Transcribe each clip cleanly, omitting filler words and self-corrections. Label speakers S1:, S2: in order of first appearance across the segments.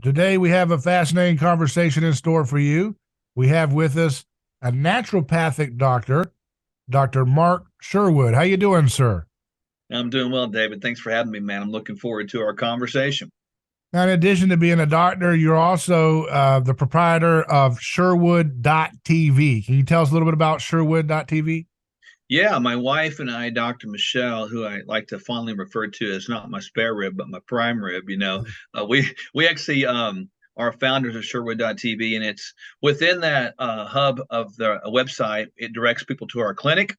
S1: Today we have a fascinating conversation in store for you. We have with us a naturopathic doctor, Dr. Mark Sherwood. How you doing, sir?
S2: I'm doing well, David. Thanks for having me, man. I'm looking forward to our conversation.
S1: Now, in addition to being a doctor, you're also the proprietor of Sherwood.tv. Can you tell us a little bit about Sherwood.tv?
S2: Yeah, my wife and I, Dr. Michelle, who I like to fondly refer to as not my spare rib, but my prime rib, we actually are founders of Sherwood.tv, and it's within that hub of the website. It directs people to our clinic.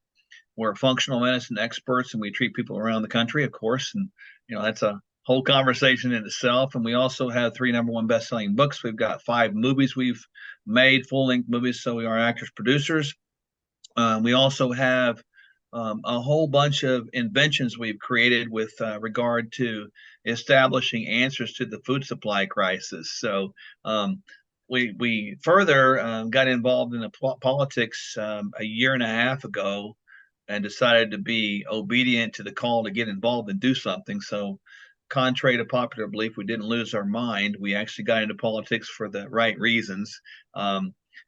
S2: We're functional medicine experts, and we treat people around the country, of course. And that's a whole conversation in itself. And we also have three number one best-selling books. We've got five movies we've made, full-length movies, so we are actors, producers. We also have a whole bunch of inventions we've created with regard to establishing answers to the food supply crisis. So we further got involved in the politics a year and a half ago and decided to be obedient to the call to get involved and do something. So, contrary to popular belief, we didn't lose our mind. We actually got into politics for the right reasons.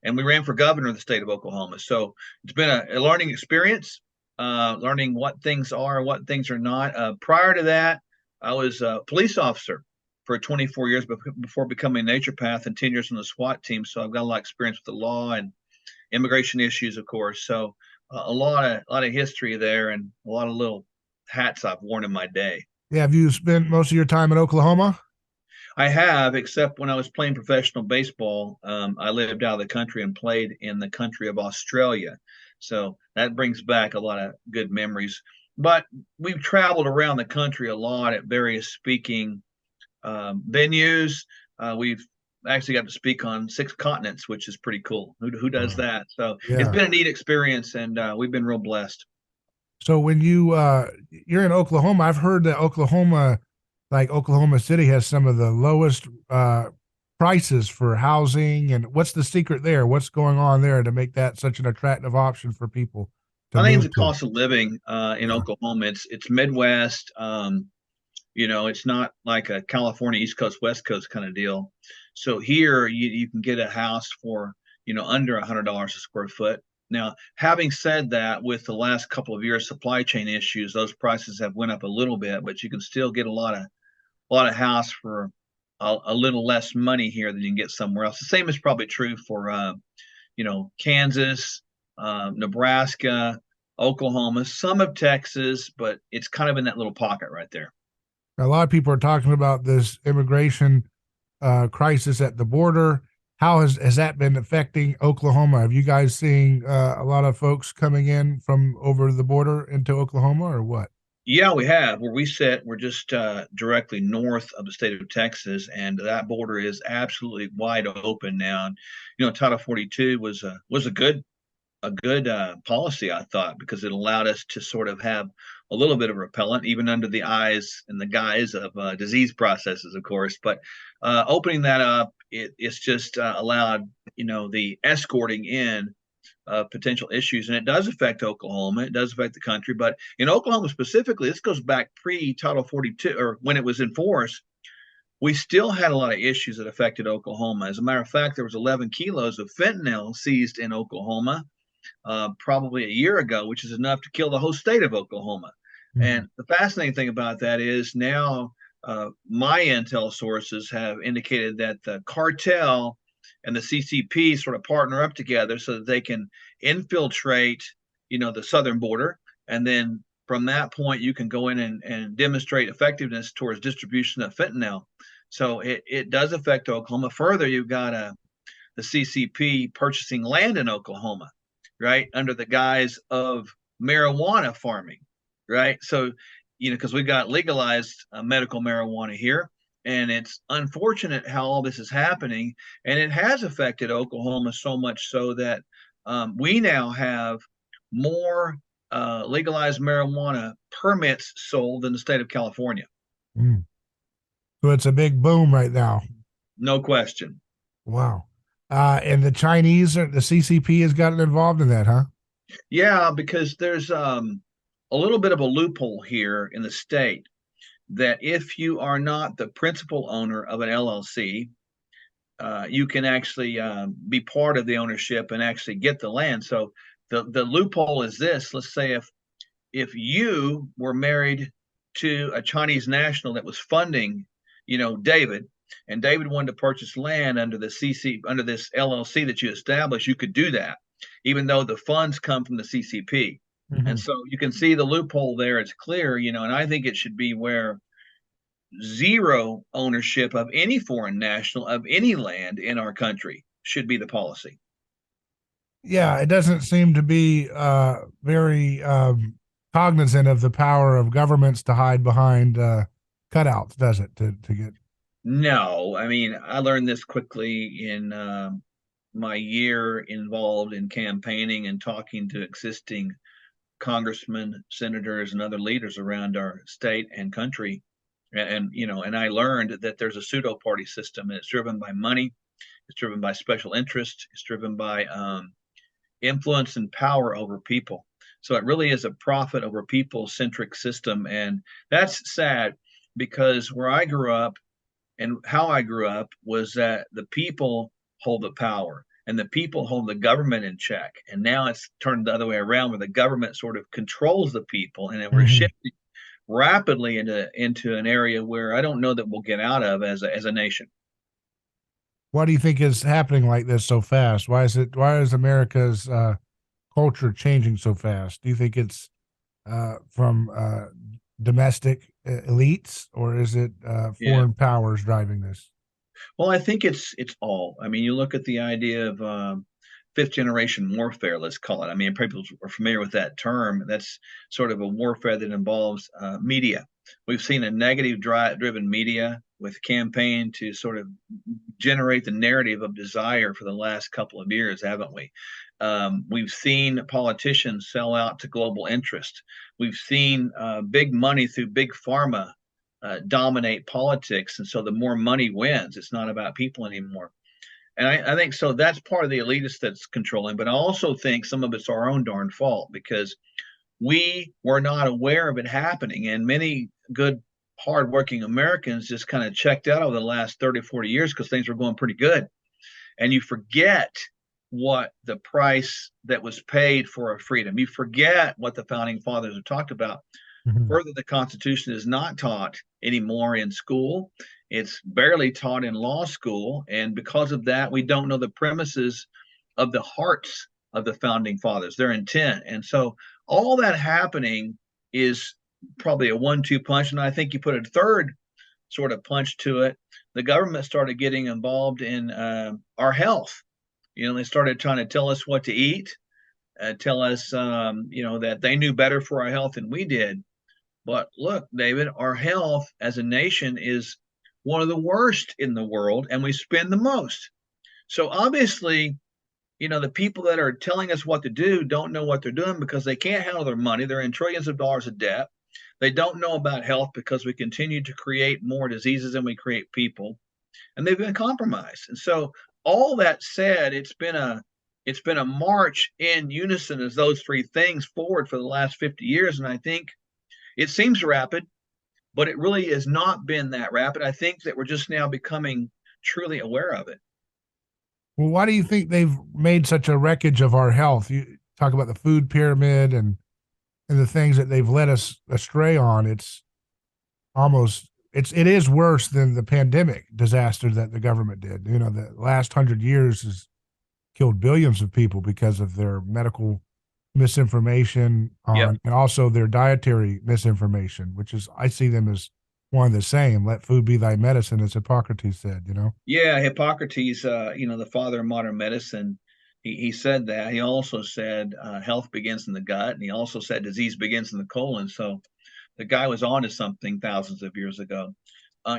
S2: And we ran for governor of the state of Oklahoma. So, it's been a learning experience, learning what things are and what things are not. Prior to that, I was a police officer for 24 years before becoming a naturopath and 10 years on the SWAT team. So, I've got a lot of experience with the law and immigration issues, of course. So, a lot of history there and a lot of little hats I've worn in my day.
S1: Yeah, have you spent most of your time in Oklahoma?
S2: I have, except when I was playing professional baseball, I lived out of the country and played in the country of Australia. So that brings back a lot of good memories. But we've traveled around the country a lot at various speaking venues. We've actually got to speak on six continents, which is pretty cool. Who does
S1: Wow.
S2: that? So it's
S1: Yeah.
S2: been a neat experience, and we've been real blessed.
S1: So when you're in Oklahoma, I've heard that Oklahoma, like Oklahoma City, has some of the lowest prices for housing. And what's the secret there? What's going on there to make that such an attractive option for people to
S2: I think
S1: move
S2: it's the
S1: to?
S2: cost of living in
S1: Yeah.
S2: Oklahoma. It's Midwest. It's not like a California East Coast West Coast kind of deal. So here you can get a house for under $100 a square foot. Now, having said that, with the last couple of years supply chain issues, those prices have went up a little bit, but you can still get a lot of house for a little less money here than you can get somewhere else. The same is probably true for Kansas, Nebraska, Oklahoma, some of Texas, but it's kind of in that little pocket right there.
S1: A lot of people are talking about this immigration crisis at the border. How has that been affecting Oklahoma? Have you guys seen a lot of folks coming in from over the border into Oklahoma, or what?
S2: Yeah, we have. Where we sit, we're just directly north of the state of Texas, and that border is absolutely wide open now. And, Title 42 was a good policy, I thought, because it allowed us to sort of have a little bit of repellent, even under the eyes and the guise of disease processes, of course. But opening that up, it's just allowed, the escorting in potential issues, and it does affect Oklahoma. It does affect the country, but in Oklahoma specifically, this goes back pre-Title 42, or when it was in force. We still had a lot of issues that affected Oklahoma. As a matter of fact, there was 11 kilos of fentanyl seized in Oklahoma probably a year ago, which is enough to kill the whole state of Oklahoma.
S1: Mhm.
S2: And the fascinating thing about that is now my intel sources have indicated that the cartel and the CCP sort of partner up together so that they can infiltrate, the southern border, and then from that point you can go in and demonstrate effectiveness towards distribution of fentanyl. So it does affect Oklahoma. Further, you've got the CCP purchasing land in Oklahoma, right, under the guise of marijuana farming, right? So, because we've got legalized medical marijuana here, and it's unfortunate how all this is happening, and it has affected Oklahoma so much so that we now have more legalized marijuana permits sold than the state of California.
S1: Mm. So it's a big boom right now.
S2: No question.
S1: Wow. And the Chinese or the CCP has gotten involved in that, huh?
S2: Yeah, because there's a little bit of a loophole here in the state that if you are not the principal owner of an LLC, you can actually be part of the ownership and actually get the land. So the loophole is this: let's say if you were married to a Chinese national that was funding, David, and David wanted to purchase land under the under this LLC that you established, you could do that, even though the funds come from the CCP. And
S1: Mhm.
S2: so you can see the loophole there. It's clear, and I think it should be where zero ownership of any foreign national of any land in our country should be the policy.
S1: Yeah, it doesn't seem to be very cognizant of the power of governments to hide behind cutouts, does it? To get
S2: No, I mean, I learned this quickly in my year involved in campaigning and talking to existing congressmen, senators, and other leaders around our state and country. And I learned that there's a pseudo party system, and it's driven by money, it's driven by special interest, it's driven by influence and power over people. So it really is a profit over people centric system. And that's sad because where I grew up and how I grew up was that the people hold the power and the people hold the government in check. And now it's turned the other way around where the government sort of controls the people. And we're
S1: Mhm.
S2: shifting rapidly into an area where I don't know that we'll get out of as a nation.
S1: Why do you think is happening like this so fast? Why is it? Why is America's culture changing so fast? Do you think it's from domestic elites, or is it
S2: Yeah.
S1: foreign powers driving this?
S2: Well, I think it's all. I mean, you look at the idea of fifth generation warfare, let's call it. I mean, people are familiar with that term. That's sort of a warfare that involves media. We've seen a negative driven media with campaign to sort of generate the narrative of desire for the last couple of years, haven't we? We've seen politicians sell out to global interest. We've seen big money through big pharma dominate politics, and so the more money wins. It's not about people anymore. And I think so. That's part of the elitist that's controlling. But I also think some of it's our own darn fault because we were not aware of it happening, and many good hardworking Americans just kind of checked out over the last 30, 40 years because things were going pretty good. And you forget what the price that was paid for our freedom. You forget what the founding fathers have talked about.
S1: Mhm.
S2: Further, the Constitution is not taught anymore in school. It's barely taught in law school. And because of that, we don't know the premises of the hearts of the founding fathers, their intent. And so all that happening is probably a 1-2 punch. And I think you put a third sort of punch to it. The government started getting involved in our health. They started trying to tell us what to eat, tell us, that they knew better for our health than we did. But look, David, our health as a nation is one of the worst in the world, and we spend the most. So obviously, the people that are telling us what to do don't know what they're doing because they can't handle their money. They're in trillions of dollars of debt. They don't know about health because we continue to create more diseases than we create people, and they've been compromised. And so, all that said, it's been a march in unison as those three things forward for the last 50 years, and I think it seems rapid, but it really has not been that rapid. I think that we're just now becoming truly aware of it.
S1: Well, why do you think they've made such a wreckage of our health? You talk about the food pyramid and the things that they've led us astray on. It's almost it is worse than the pandemic disaster that the government did. The last 100 years has killed billions of people because of their medical misinformation
S2: Yep.
S1: on and also their dietary misinformation, which is I see them as one and the same. Let food be thy medicine, as Hippocrates said.
S2: Yeah, Hippocrates, the father of modern medicine, he said that. He also said health begins in the gut, and he also said disease begins in the colon. So the guy was on to something thousands of years ago.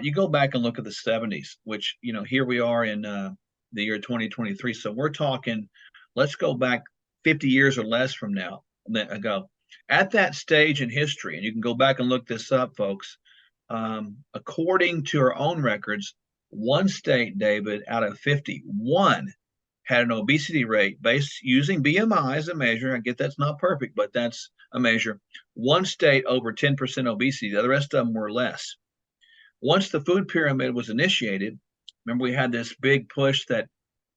S2: You go back and look at the 70s, which, here we are in the year 2023. So we're talking, let's go back 50 years or less from now ago. At that stage in history, and you can go back and look this up, folks, according to our own records, one state, David, out of 51 had an obesity rate based using BMI as a measure. I get that's not perfect, but that's a measure. One state over 10% obesity, the rest of them were less. Once the food pyramid was initiated, Remember, we had this big push that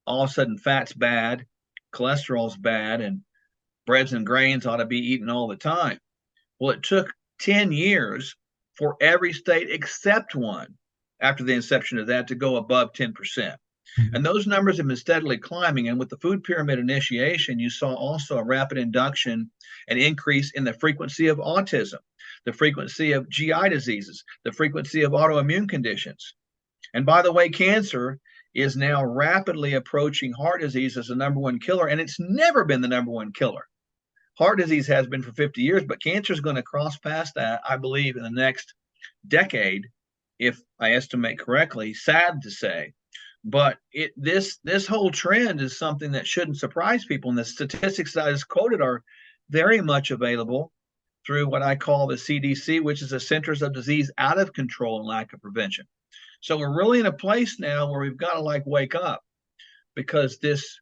S2: all of a sudden fat's bad, cholesterol's bad, and breads and grains ought to be eaten all the time. Well, it took 10 years for every state except one after the inception of that to go above 10%.
S1: Mhm.
S2: And those numbers have been steadily climbing. And with the food pyramid initiation, you saw also a rapid induction and increase in the frequency of autism, the frequency of GI diseases, the frequency of autoimmune conditions. And by the way, cancer is now rapidly approaching heart disease as the number one killer, and it's never been the number one killer. Heart disease has been for 50 years, but cancer is going to cross past that, I believe, in the next decade, if I estimate correctly. Sad to say, but this whole trend is something that shouldn't surprise people. And the statistics that I just quoted are very much available through what I call the CDC, which is the Centers of Disease Out of Control and Lack of Prevention. So we're really in a place now where we've got to like wake up, because this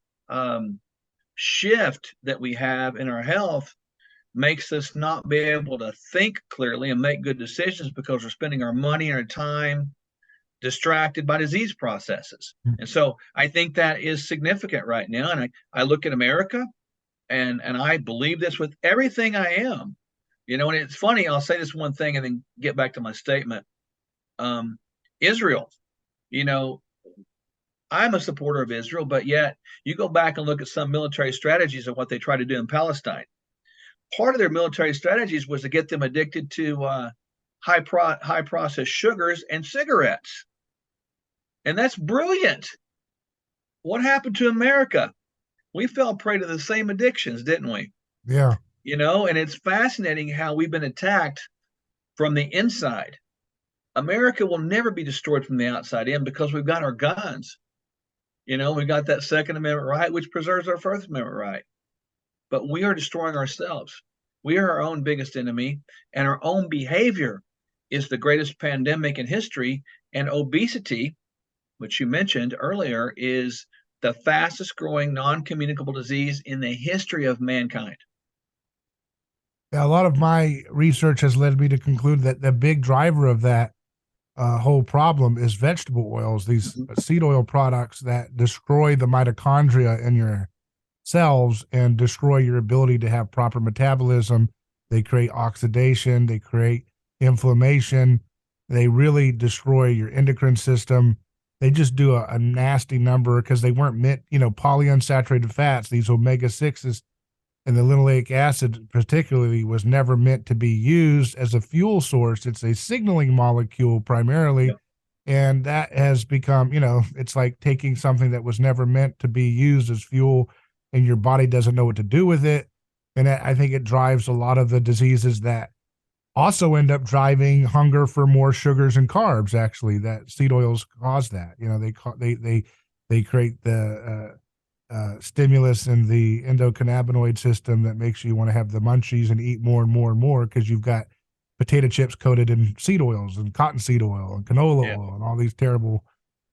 S2: shift that we have in our health makes us not be able to think clearly and make good decisions, because we're spending our money and our time distracted by disease processes. And so I think that is significant right now. And I look at America, and I believe this with everything I am. And it's funny, I'll say this one thing and then get back to my statement. Israel, you know, I'm a supporter of Israel, but yet you go back and look at some military strategies of what they try to do in Palestine. Part of their military strategies was to get them addicted to high processed sugars and cigarettes. And that's brilliant. What happened to America? We fell prey to the same addictions, didn't we?
S1: Yeah.
S2: And it's fascinating how we've been attacked from the inside. America will never be destroyed from the outside in, because we've got our guns. We've got that Second Amendment right, which preserves our First Amendment right. But we are destroying ourselves. We are our own biggest enemy, and our own behavior is the greatest pandemic in history. And obesity, which you mentioned earlier, is the fastest growing non-communicable disease in the history of mankind.
S1: A lot of my research has led me to conclude that the big driver of that whole problem is vegetable oils, these seed oil products that destroy the mitochondria in your cells and destroy your ability to have proper metabolism. They create oxidation, they create inflammation, they really destroy your endocrine system. They just do a nasty number, because they weren't meant, polyunsaturated fats, these omega-6s, and the linoleic acid particularly was never meant to be used as a fuel source. It's a signaling molecule primarily. Yep. And that has become, it's like taking something that was never meant to be used as fuel, and your body doesn't know what to do with it. And I think it drives a lot of the diseases that also end up driving hunger for more sugars and carbs. Actually, that seed oils cause that. They create the stimulus in the endocannabinoid system that makes you want to have the munchies and eat more and more and more, because you've got potato chips coated in seed oils and cottonseed oil and canola oil and all these terrible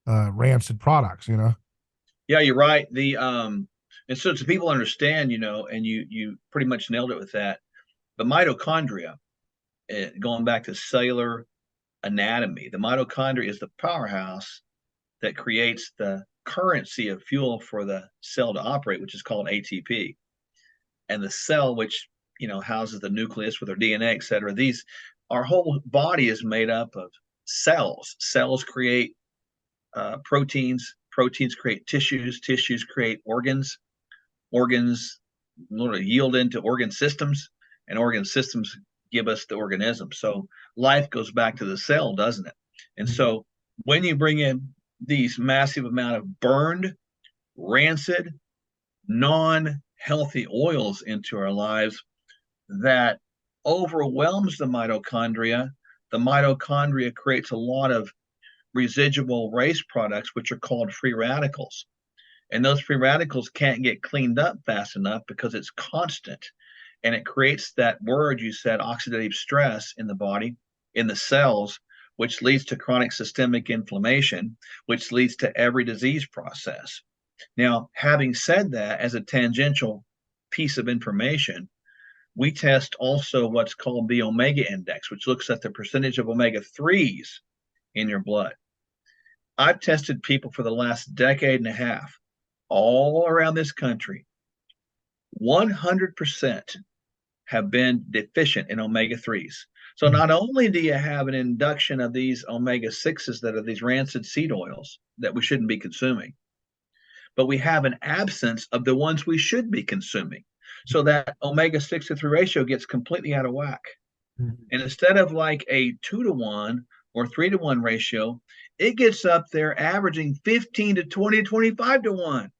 S1: rancid products.
S2: Yeah, you're right. And so to people understand, and you pretty much nailed it with that. The mitochondria, going back to cellular anatomy, the mitochondria is the powerhouse that creates the currency of fuel for the cell to operate, which is called ATP. And the cell, which houses the nucleus with our DNA, et cetera, our whole body is made up of cells. Cells create proteins. Proteins create tissues. Tissues create organs. Organs literally yield into organ systems, and organ systems give us the organism. So life goes back to the cell, doesn't it? And so when you bring in these massive amount of burned, rancid, non-healthy oils into our lives, that overwhelms the mitochondria creates a lot of residual waste products, which are called free radicals. And those free radicals can't get cleaned up fast enough because it's constant. And it creates that word you said, oxidative stress in the body, in the cells, which leads to chronic systemic inflammation, which leads to every disease process. Now, having said that, as a tangential piece of information, we test also what's called the omega index, which looks at the percentage of omega 3s in your blood. I've tested people for the last decade and a half all around this country. 100% have been deficient in omega 3s. So
S1: Hmm.
S2: not only do you have an induction of these omega 6s that are these rancid seed oils that we shouldn't be consuming, but we have an absence of the ones we should be consuming. So that omega 6 to 3 ratio gets completely out of whack. And instead of like a 2-to-1 or 3-to-1 ratio, it gets up there averaging 15 to 20, 25 to 1,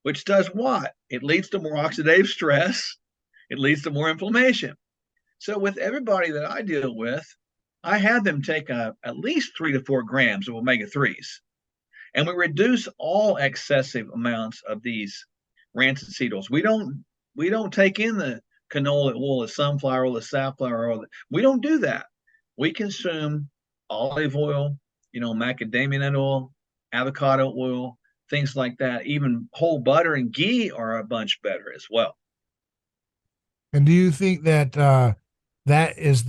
S2: which does what? It leads to more oxidative stress. It leads to more inflammation. So with everybody that I deal with, I have them take at least 3 to 4 grams of omega 3s. And we reduce all excessive amounts of these rancid seed oils. We don't take in the canola oil, the sunflower oil, the safflower oil. We don't do that. We consume olive oil, macadamia nut oil, avocado oil, things like that. Even whole butter and ghee are a bunch better as well.
S1: And do you think that that is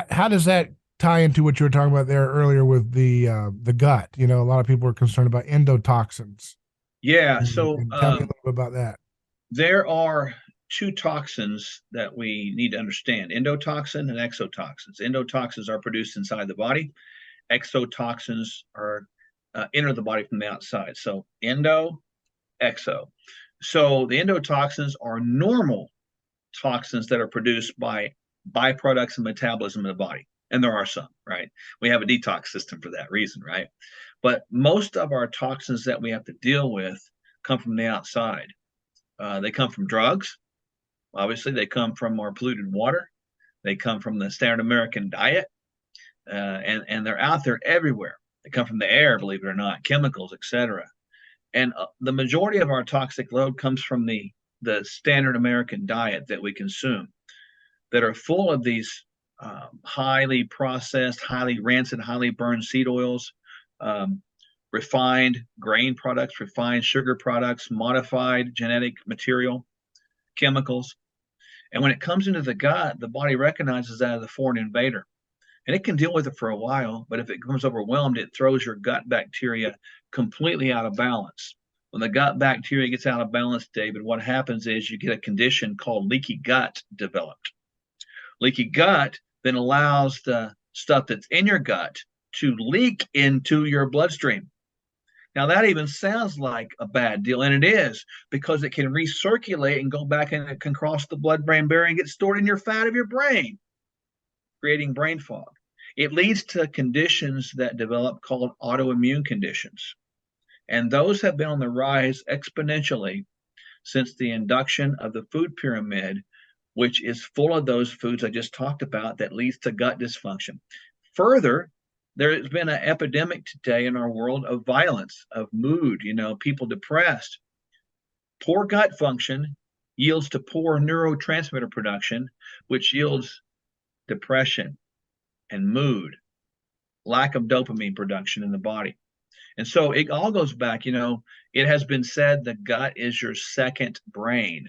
S1: how does that tie into what you were talking about there earlier with the gut? A lot of people are concerned about endotoxins.
S2: Yeah.
S1: And,
S2: So
S1: and tell me a little bit about that.
S2: there are two toxins that we need to understand: endotoxin and exotoxins. Endotoxins are produced inside the body, exotoxins are enter the body from the outside. So, endo, exo. So, the endotoxins are normal toxins that are produced by byproducts of metabolism in the body. And there are some, right? We have a detox system for that reason, right? But most of our toxins that we have to deal with come from the outside. They come from drugs. Obviously, they come from our polluted water. They come from the standard American diet, and they're out there everywhere. They come from the air, believe it or not, chemicals, etc. And the majority of our toxic load comes from the standard American diet that we consume, that are full of these highly processed, highly rancid, highly burned seed oils, um, refined grain products, refined sugar products, modified genetic material, chemicals. And when it comes into the gut, the body recognizes that as a foreign invader. And it can deal with it for a while, but if it becomes overwhelmed, it throws your gut bacteria completely out of balance. When the gut bacteria gets out of balance, David, what happens is you get a condition called leaky gut developed. Leaky gut then allows the stuff that's in your gut to leak into your bloodstream. Now, that even sounds like a bad deal, and it is, because it can recirculate and go back, and it can cross the blood brain barrier and get stored in your fat of your brain, creating brain fog. It leads to conditions that develop called autoimmune conditions. And those have been on the rise exponentially since the induction of the food pyramid, which is full of those foods I just talked about that leads to gut dysfunction. Further, there has been an epidemic today in our world of violence, of mood, people depressed. Poor gut function yields to poor neurotransmitter production, which yields depression and mood, lack of dopamine production in the body. And so it all goes back, it has been said the gut is your second brain.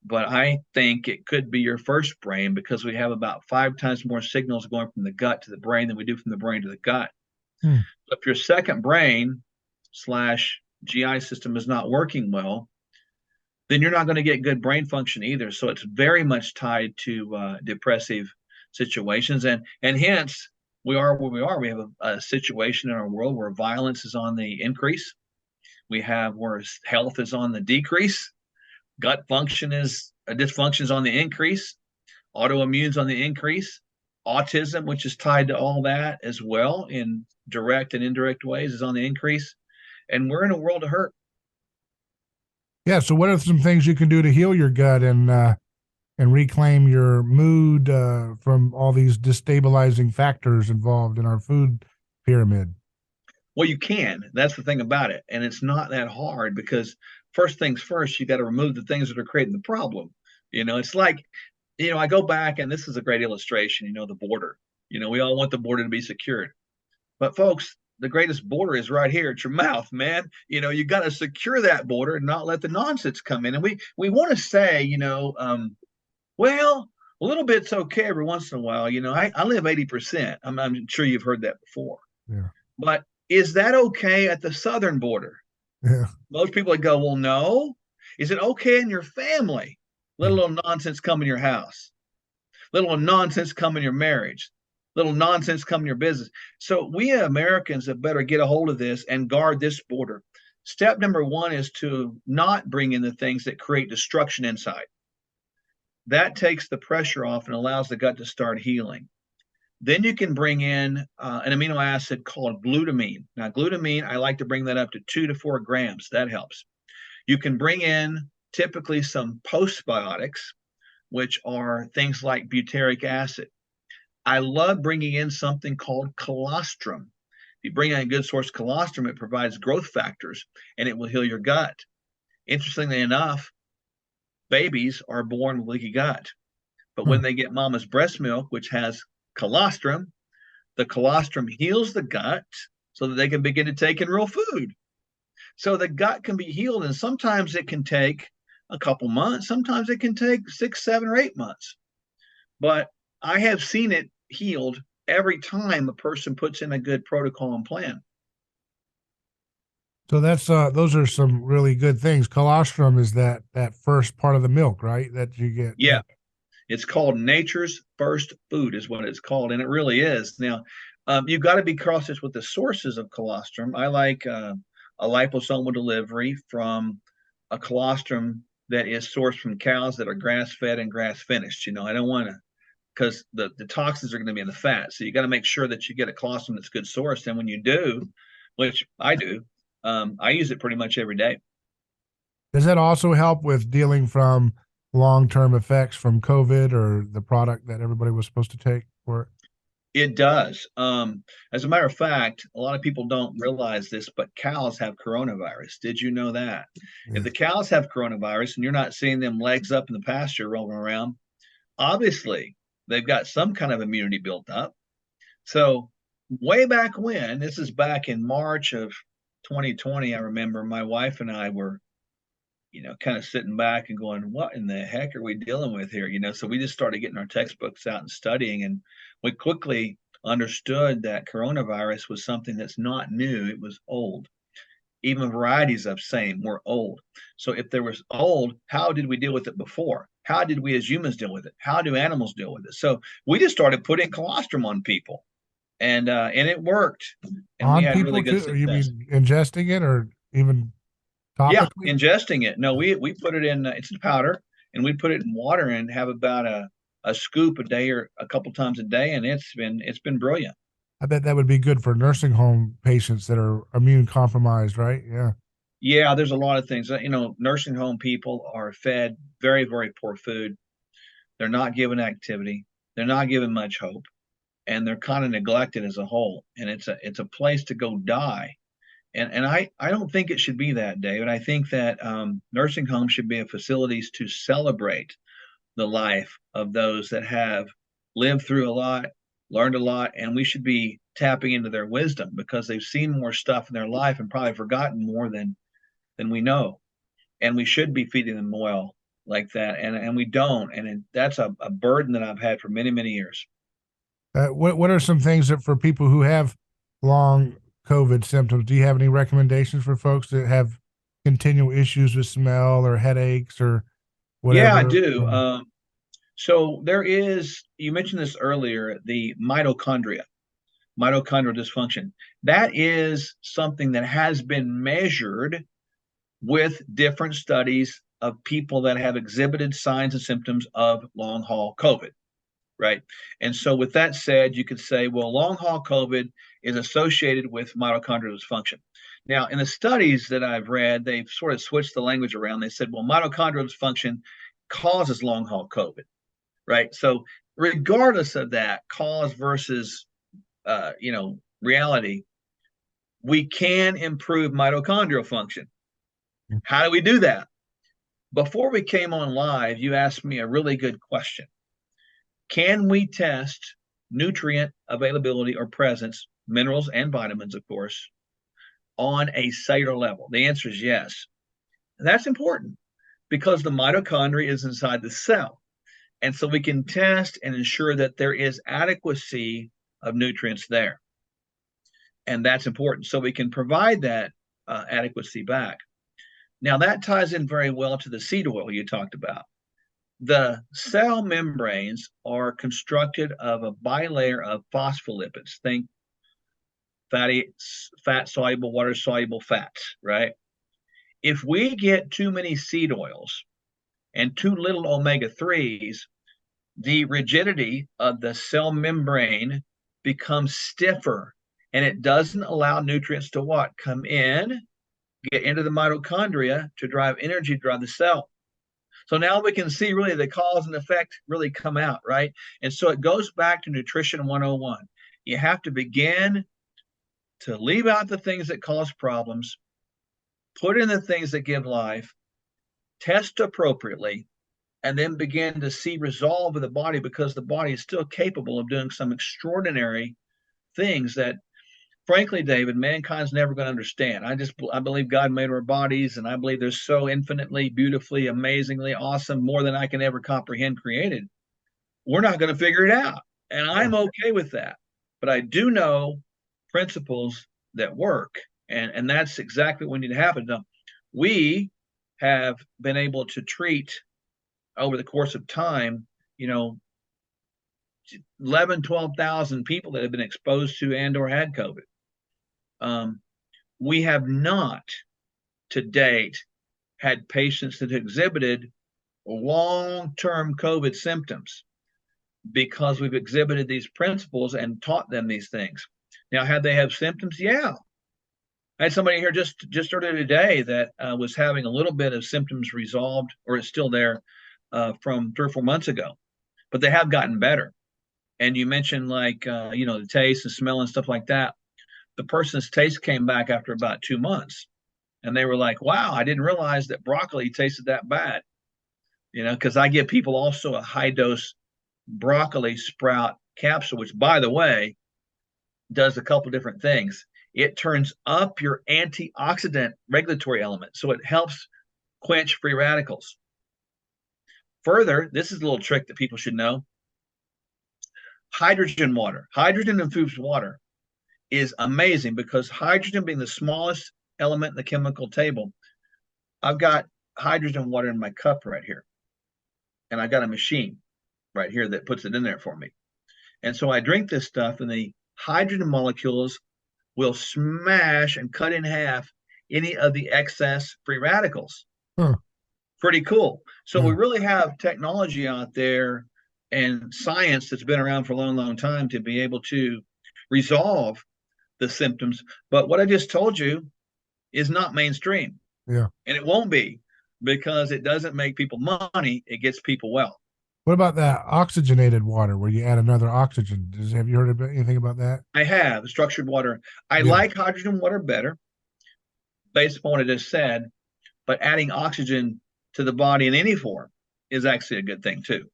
S2: But I think it could be your first brain, because we have about 5 times more signals going from the gut to the brain than we do from the brain to the gut.
S1: Hmm.
S2: So if your second brain slash GI system is not working well, then you're not going to get good brain function either. So it's very much tied to depressive situations, and hence we are where we are. We have a situation in our world where violence is on the increase. We have where health is on the decrease. Gut function is dysfunction is on the increase. Autoimmune's on the increase. Autism, which is tied to all that as well in direct and indirect ways, is on the increase. And we're in a world of hurt.
S1: Yeah. So, what are some things you can do to heal your gut and reclaim your mood from all these destabilizing factors involved in our food pyramid?
S2: Well, you can. That's the thing about it. And it's not that hard, because first things first, you got to remove the things that are creating the problem. It's like, I go back, and this is a great illustration, the border. We all want the border to be secured. But folks, the greatest border is right here at your mouth, man. You got to secure that border and not let the nonsense come in. And we want to say, well, A little bit's okay every once in a while. I live 80%. I'm sure you've heard that before.
S1: Yeah.
S2: But is that okay at the southern border?
S1: Yeah.
S2: Most people would go, well, no. Is it okay in your family? Little nonsense come in your house. Little nonsense come in your marriage. Little nonsense come in your business. So we Americans have better get a hold of this and guard this border. Step number one is to not bring in the things that create destruction inside. That takes the pressure off and allows the gut to start healing. Then you can bring in an amino acid called glutamine. Now, glutamine, I like to bring that up to 2 to 4 grams. That helps. You can bring in typically some postbiotics, which are things like butyric acid. I love bringing in something called colostrum. If you bring in a good source colostrum, it provides growth factors and it will heal your gut. Interestingly enough, babies are born with leaky gut, but when they get mama's breast milk, which has colostrum, the colostrum heals the gut so that they can begin to take in real food. So the gut can be healed, and sometimes it can take a couple months. Sometimes it can take 6, 7, or 8 months. But I have seen it healed every time a person puts in a good protocol and plan.
S1: So that's those are some really good things. Colostrum is that first part of the milk, right? That you get.
S2: Yeah, it's called nature's first food, is what it's called, and it really is. Now, you've got to be cautious with the sources of colostrum. I like a liposomal delivery from a colostrum that is sourced from cows that are grass fed and grass finished. I don't want to, because the toxins are going to be in the fat. So you got to make sure that you get a colostrum that's good sourced. And when you do, which I do, I use it pretty much every day.
S1: Does that also help with dealing from long-term effects from COVID or the product that everybody was supposed to take for it?
S2: It does. As a matter of fact, a lot of people don't realize this, but cows have coronavirus. Did you know that? If
S1: Yeah.
S2: the cows have coronavirus and you're not seeing them legs up in the pasture rolling around, obviously they've got some kind of immunity built up. So, way back when, this is back in March of 2020, I remember my wife and I were, kind of sitting back and going, what in the heck are we dealing with here? So we just started getting our textbooks out and studying, and we quickly understood that coronavirus was something that's not new, it was old. Even varieties of same were old. So if there was old, how did we deal with it before? How did we as humans deal with it? How do animals deal with it? So we just started putting colostrum on people, and it worked, and we
S1: On
S2: had really
S1: people
S2: good
S1: too? Or you
S2: success.
S1: mean ingesting it or even
S2: Yeah,
S1: topically?
S2: ingesting it. No, we put it in. It's in powder, and we put it in water and have about a scoop a day or a couple times a day, and it's been brilliant.
S1: I bet that would be good for nursing home patients that are immune compromised, right? Yeah.
S2: Yeah, there's a lot of things. Nursing home people are fed very, very poor food. They're not given activity. They're not given much hope, and they're kind of neglected as a whole. And it's a place to go die. And I don't think it should be that, David. I think that nursing homes should be facilities to celebrate the life of those that have lived through a lot, learned a lot, and we should be tapping into their wisdom because they've seen more stuff in their life and probably forgotten more than we know. And we should be feeding them well like that, and we don't, and that's a burden that I've had for many, many years.
S1: What are some things that for people who have long COVID symptoms? Do you have any recommendations for folks that have continual issues with smell or headaches or
S2: Yeah, I
S1: whatever?
S2: do. So there is, you mentioned this earlier, the mitochondrial dysfunction. That is something that has been measured with different studies of people that have exhibited signs and symptoms of long haul COVID, right? And so, with that said, you could say, well, long haul COVID is associated with mitochondrial dysfunction. Now, in the studies that I've read, they've sort of switched the language around. They said, well, mitochondrial dysfunction causes long haul COVID, right? So, regardless of that cause versus, reality, we can improve mitochondrial function. How do we do that? Before we came on live, you asked me a really good question. Can we test nutrient availability or presence, minerals and vitamins, of course, on a cellular level? The answer is yes. And that's important because the mitochondria is inside the cell. And so we can test and ensure that there is adequacy of nutrients there. And that's important. So we can provide that adequacy back. Now, that ties in very well to the seed oil you talked about. The cell membranes are constructed of a bilayer of phospholipids. Think fat soluble, water soluble fats, right? If we get too many seed oils and too little omega 3s, the rigidity of the cell membrane becomes stiffer, and it doesn't allow nutrients to what? Come in, get into the mitochondria to drive energy, drive the cell. So now we can see really the cause and effect really come out, right? And so it goes back to nutrition 101. You have to begin to leave out the things that cause problems, put in the things that give life, test appropriately, and then begin to see resolve of the body, because the body is still capable of doing some extraordinary things that, frankly, David, mankind's never going to understand. I believe God made our bodies, and I believe they're so infinitely, beautifully, amazingly awesome, more than I can ever comprehend created. We're not going to figure it out, and I'm okay with that. But I do know principles that work, and that's exactly what we need to happen. Now, we have been able to treat over the course of time, 11, 12,000 people that have been exposed to and or had COVID. We have not to date had patients that exhibited long-term COVID symptoms, because we've exhibited these principles and taught them these things. Now, had they have symptoms? Yeah. I had somebody here just earlier today that was having a little bit of symptoms resolved, or it's still there, from 3 or 4 months ago, but they have gotten better. And you mentioned the taste and smell and stuff like that. The person's taste came back after about 2 months, and they were like, wow, I didn't realize that broccoli tasted that bad. Because I give people also a high dose broccoli sprout capsule, which, by the way, does a couple different things. It turns up your antioxidant regulatory element, so it helps quench free radicals. Further, this is a little trick that people should know. Hydrogen infused water is amazing, because hydrogen being the smallest element in the chemical table, I've got hydrogen water in my cup right here, and I got a machine right here that puts it in there for me. And so I drink this stuff, and the hydrogen molecules will smash and cut in half any of the excess free radicals. Pretty cool. So we really have technology out there and science that's been around for a long, long time to be able to resolve the symptoms. But what I just told you is not mainstream.
S1: Yeah.
S2: And it won't be, because it doesn't make people money. It gets people well.
S1: What about that oxygenated water where you add another oxygen? Have you heard anything about that?
S2: I have structured water. I like hydrogen water better, based upon what I just said, but adding oxygen to the body in any form is actually a good thing too.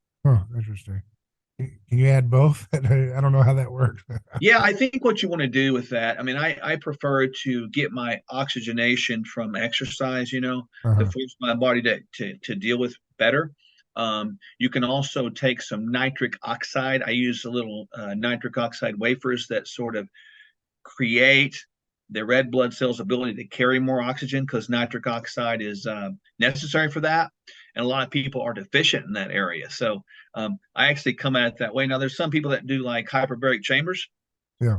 S1: Interesting. Can you add both? I don't know how that works.
S2: Yeah, I think what you want to do with that, I prefer to get my oxygenation from exercise, to force my body to deal with better. You can also take some nitric oxide. I use a little nitric oxide wafers that sort of create the red blood cells' ability to carry more oxygen, because nitric oxide is necessary for that. And a lot of people are deficient in that area. So I actually come at it that way. Now, there's some people that do like hyperbaric chambers.
S1: Yeah.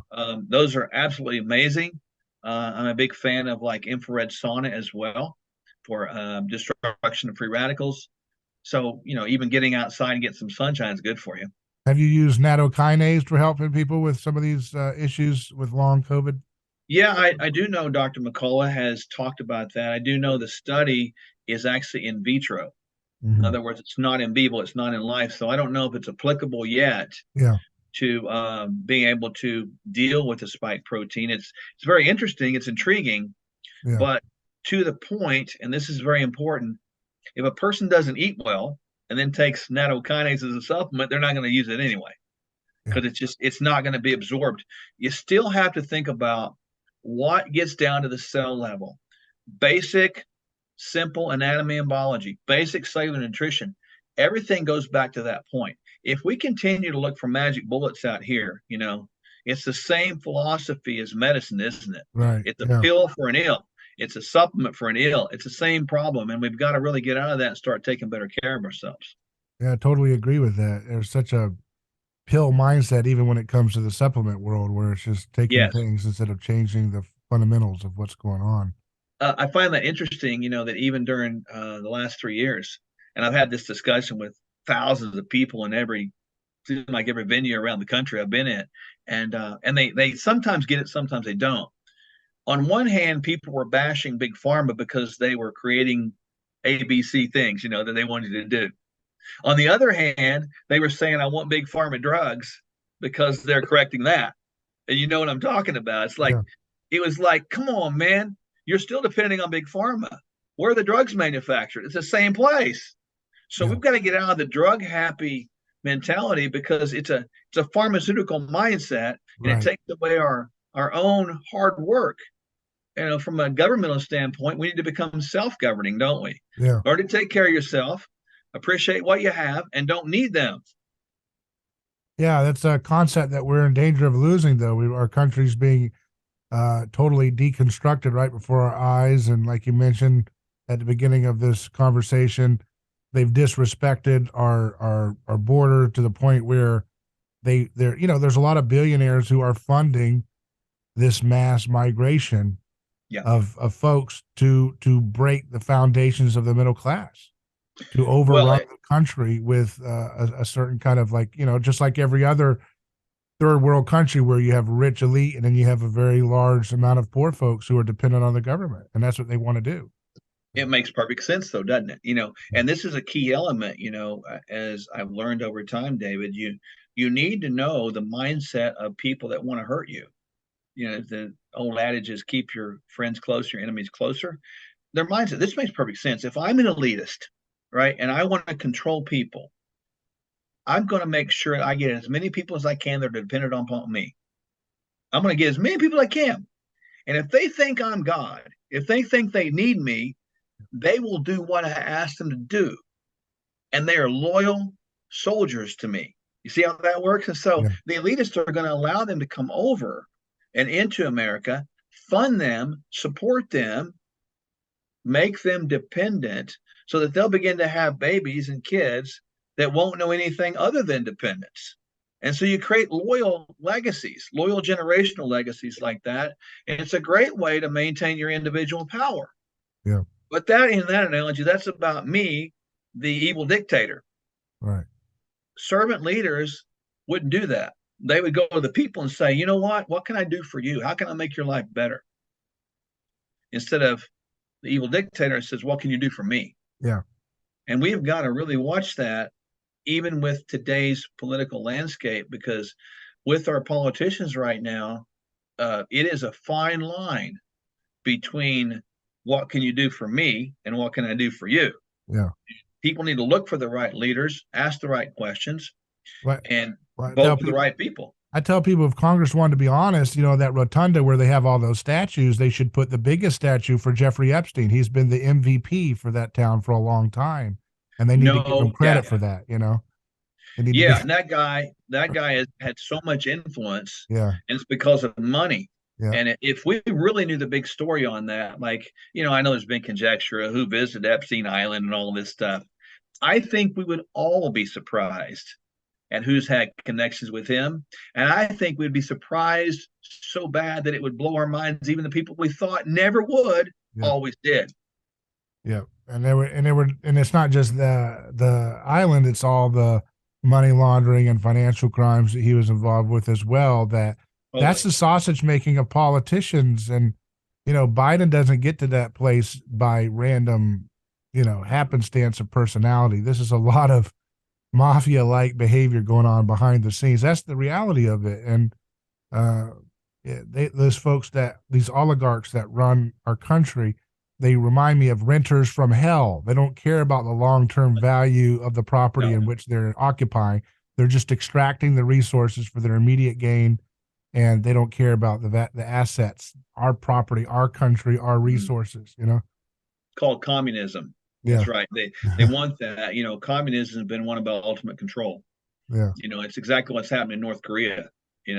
S2: Those are absolutely amazing. I'm a big fan of like infrared sauna as well for destruction of free radicals. So, even getting outside and getting some sunshine is good for you.
S1: Have you used Nattokinase for helping people with some of these issues with long COVID?
S2: Yeah, I do know Dr. McCullough has talked about that. I do know the study is actually in vitro. In other words, it's not in vivo, it's not in life. So I don't know if it's applicable yet to being able to deal with the spike protein. It's very interesting. It's intriguing, but to the point, and this is very important, if a person doesn't eat well and then takes nattokinase as a supplement, they're not going to use it anyway, because it's not going to be absorbed. You still have to think about what gets down to the cell level. Basic, simple anatomy and biology, basic cellular nutrition. everything goes back to that point. If we continue to look for magic bullets out here, it's the same philosophy as medicine, isn't it?
S1: Right.
S2: It's a
S1: Yeah.
S2: pill for an ill. It's a supplement for an ill. It's the same problem, and we've got to really get out of that and start taking better care of ourselves.
S1: Yeah. I totally agree with that. There's such a pill mindset, even when it comes to the supplement world, where it's just taking
S2: Yes.
S1: things instead of changing the fundamentals of what's going on.
S2: I find that interesting, that even during the last 3 years, and I've had this discussion with thousands of people in seems like every venue around the country I've been in, and they sometimes get it, sometimes they don't. On one hand, people were bashing big pharma because they were creating ABC things, that they wanted to do. On the other hand, they were saying, I want big pharma drugs because they're correcting that. And you know what I'm talking about.
S1: Yeah.
S2: It was like, come on, man, you're still depending on big pharma. Where are the drugs manufactured? It's the same place. So
S1: Yeah.
S2: we've got to get out of the drug happy mentality because it's a pharmaceutical mindset, and it
S1: Right.
S2: takes away our own hard work. From a governmental standpoint, we need to become self-governing, don't we?
S1: Yeah.
S2: Learn to take care of yourself, appreciate what you have, and don't need them.
S1: Yeah. That's a concept that we're in danger of losing, though. Our country's being totally deconstructed right before our eyes. And like you mentioned at the beginning of this conversation, they've disrespected our border to the point where there's a lot of billionaires who are funding this mass migration
S2: Yeah.
S1: of folks to break the foundations of the middle class, to
S2: Well,
S1: overrun the country with a certain kind of, like, just like every other third world country where you have a rich elite and then you have a very large amount of poor folks who are dependent on the government, and that's what they want to do.
S2: it makes perfect sense, though, doesn't it? And this is a key element. As I've learned over time, David, you need to know the mindset of people that want to hurt you. The old adage is keep your friends close, your enemies closer. Their mindset. This makes perfect sense. If I'm an elitist, right, and I want to control people, I'm going to make sure I get as many people as I can that are dependent upon me. I'm going to get as many people as I can. And if they think I'm God, if they think they need me, they will do what I ask them to do. And they are loyal soldiers to me. You see how that works? And so
S1: Yeah.
S2: the elitists are going to allow them to come over and into America, fund them, support them, make them dependent so that they'll begin to have babies and kids that won't know anything other than dependence. And so you create loyal legacies, loyal generational legacies like that. And it's a great way to maintain your individual power.
S1: Yeah.
S2: But that, in that analogy, that's about me, the evil dictator.
S1: Right.
S2: Servant leaders wouldn't do that. They would go to the people and say, you know what? What can I do for you? How can I make your life better? Instead of the evil dictator says, what can you do for me?
S1: Yeah.
S2: And we've got to really watch that, even with today's political landscape, because with our politicians right now, it is a fine line between what can you do for me and what can I do for you.
S1: Yeah.
S2: People need to look for the right leaders, ask the right questions,
S1: What
S2: and
S1: I tell
S2: vote for the
S1: people,
S2: right people.
S1: I tell people, if Congress wanted to be honest, that rotunda where they have all those statues, they should put the biggest statue for Jeffrey Epstein. He's been the MVP for that town for a long time, and they need to give him
S2: No, yeah,
S1: credit for that. They need to
S2: yeah.
S1: be.
S2: And that guy has had so much influence,
S1: Yeah.
S2: and it's because of money.
S1: Yeah.
S2: And if we really knew the big story on that, like, I know there's been conjecture of who visited Epstein Island and all this stuff. I think we would all be surprised at who's had connections with him. And I think we'd be surprised so bad that it would blow our minds. Even the people we thought never would
S1: Yeah.
S2: always did.
S1: Yeah. And it's not just the island, it's all the money laundering and financial crimes that he was involved with as well. That's
S2: Totally.
S1: the sausage making of politicians. And, Biden doesn't get to that place by random, happenstance of personality. This is a lot of mafia like behavior going on behind the scenes. That's the reality of it. And, yeah, these oligarchs that run our country, they remind me of renters from hell. They don't care about the long-term value of the property
S2: No.
S1: in which they're occupying. They're just extracting the resources for their immediate gain, and they don't care about the assets, our property, our country, our
S2: Mhm.
S1: resources.
S2: Called communism.
S1: Yeah.
S2: That's right. They want that. Communism has been one about ultimate control.
S1: Yeah.
S2: It's exactly what's happening in North Korea.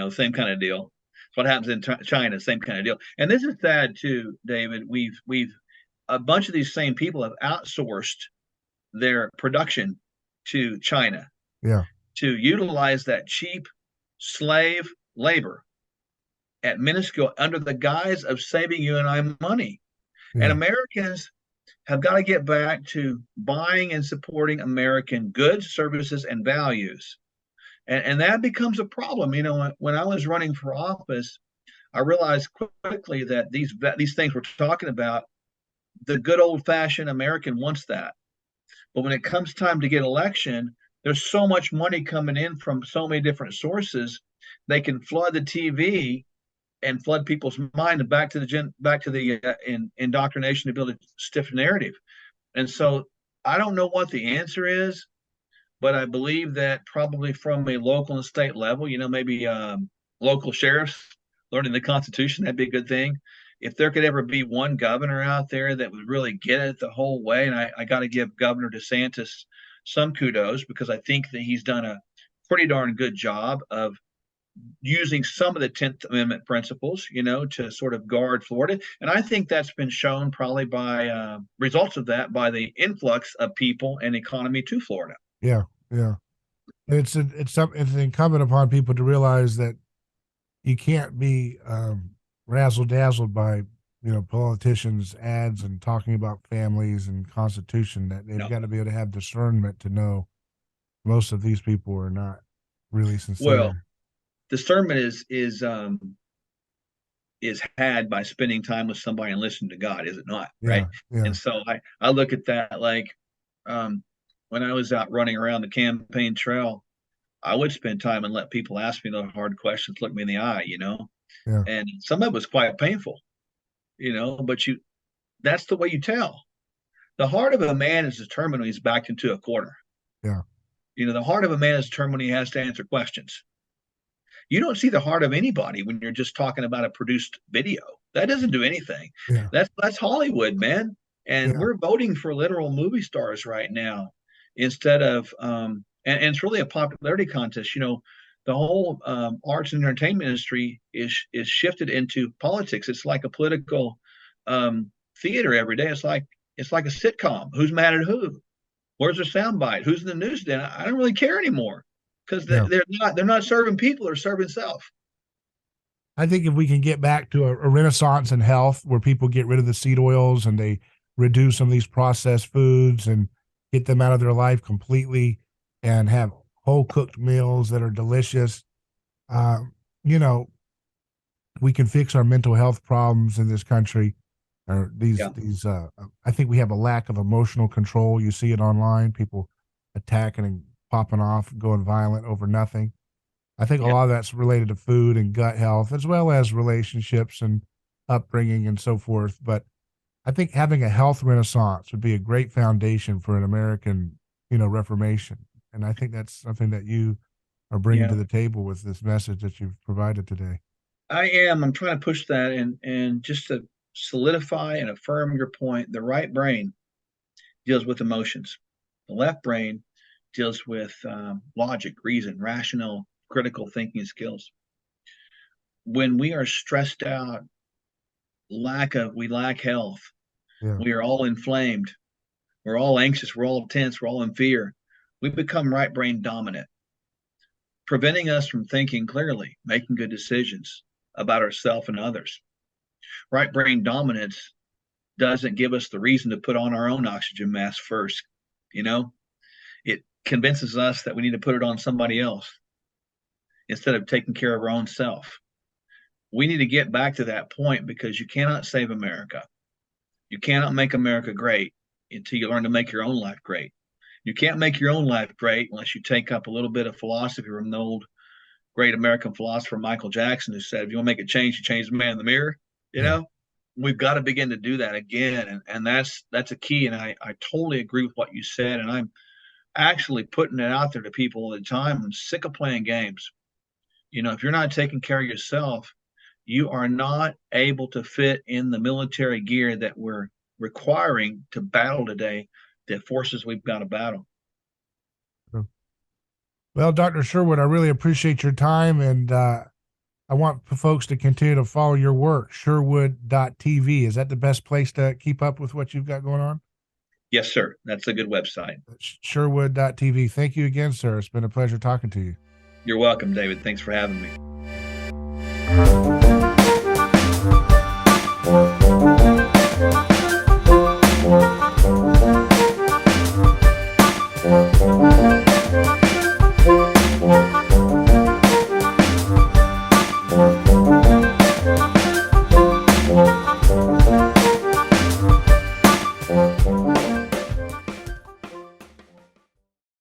S2: Same kind of deal. It's what happens in China, same kind of deal. And this is sad too, David. We've a bunch of these same people have outsourced their production to China
S1: Yeah.
S2: to utilize that cheap slave labor at minuscule under the guise of saving you and I money. And
S1: Yeah.
S2: Americans have got to get back to buying and supporting American goods, services, and values. And that becomes a problem. When I was running for office, I realized quickly that these things we're talking about, the good old fashioned American wants that. But when it comes time to get election, there's so much money coming in from so many different sources, they can flood the TV and flood people's mind back to the indoctrination to build a stiff narrative. And so I don't know what the answer is, but I believe that probably from a local and state level, maybe local sheriffs learning the Constitution, that'd be a good thing. If there could ever be one governor out there that would really get it the whole way, and I got to give Governor DeSantis some kudos because I think that he's done a pretty darn good job of using some of the 10th Amendment principles, to sort of guard Florida. And I think that's been shown probably by results of that by the influx of people and economy to Florida.
S1: Yeah. Yeah. It's incumbent upon people to realize that you can't be razzle dazzled by politicians' ads and talking about families and constitution. That they've
S2: No.
S1: got to be able to have discernment to know most of these people are not really sincere.
S2: Well, discernment is had by spending time with somebody and listening to God, is it not?
S1: Yeah.
S2: Right.
S1: Yeah.
S2: And so I look at that like when I was out running around the campaign trail, I would spend time and let people ask me the hard questions, look me in the eye,
S1: Yeah.
S2: and some of it was quite painful, but that's the way you tell. The heart of a man is determined when he's backed into a corner.
S1: Yeah.
S2: The heart of a man is determined when he has to answer questions. You don't see the heart of anybody when you're just talking about a produced video. That doesn't do anything.
S1: Yeah.
S2: That's Hollywood, man. And
S1: Yeah.
S2: we're voting for literal movie stars right now instead of and it's really a popularity contest. The whole arts and entertainment industry is shifted into politics. It's like a political theater every day. It's like a sitcom. Who's mad at who? Where's the soundbite? Who's in the news? Then I don't really care anymore because
S1: Yeah.
S2: they're not serving people. They're serving self.
S1: I think if we can get back to a renaissance in health where people get rid of the seed oils and they reduce some of these processed foods and get them out of their life completely and have whole cooked meals that are delicious, you know, we can fix our mental health problems in this country. Or I think we have a lack of emotional control. You see it online, people attacking and popping off, going violent over nothing. I think a
S2: Yeah.
S1: lot of that's related to food and gut health, as well as relationships and upbringing and so forth. But I think having a health renaissance would be a great foundation for an American, reformation. And I think that's something that you are bringing
S2: Yeah.
S1: to the table with this message that you've provided today.
S2: I am. I'm trying to push that and just to solidify and affirm your point. The right brain deals with emotions. The left brain deals with logic, reason, rational, critical thinking skills. When we are stressed out, we lack health.
S1: Yeah.
S2: We are all inflamed. We're all anxious. We're all tense. We're all in fear. We become right brain dominant, preventing us from thinking clearly, making good decisions about ourselves and others. Right brain dominance doesn't give us the reason to put on our own oxygen mask first. It convinces us that we need to put it on somebody else instead of taking care of our own self. We need to get back to that point because you cannot save America. You cannot make America great until you learn to make your own life great. You can't make your own life great unless you take up a little bit of philosophy from the old great American philosopher Michael Jackson, who said, if you want to make a change, you change the man in the mirror. We've got to begin to do that again. And that's a key. And I totally agree with what you said. And I'm actually putting it out there to people all the time. I'm sick of playing games. If you're not taking care of yourself, you are not able to fit in the military gear that we're requiring to battle today the forces we've got to battle.
S1: Well, Dr. Sherwood, I really appreciate your time, and I want folks to continue to follow your work. Sherwood.tv. Is that the best place to keep up with what you've got going on?
S2: Yes, sir. That's a good website.
S1: Sherwood.tv. Thank you again, sir. It's been a pleasure talking to you.
S2: You're welcome, David. Thanks for having me.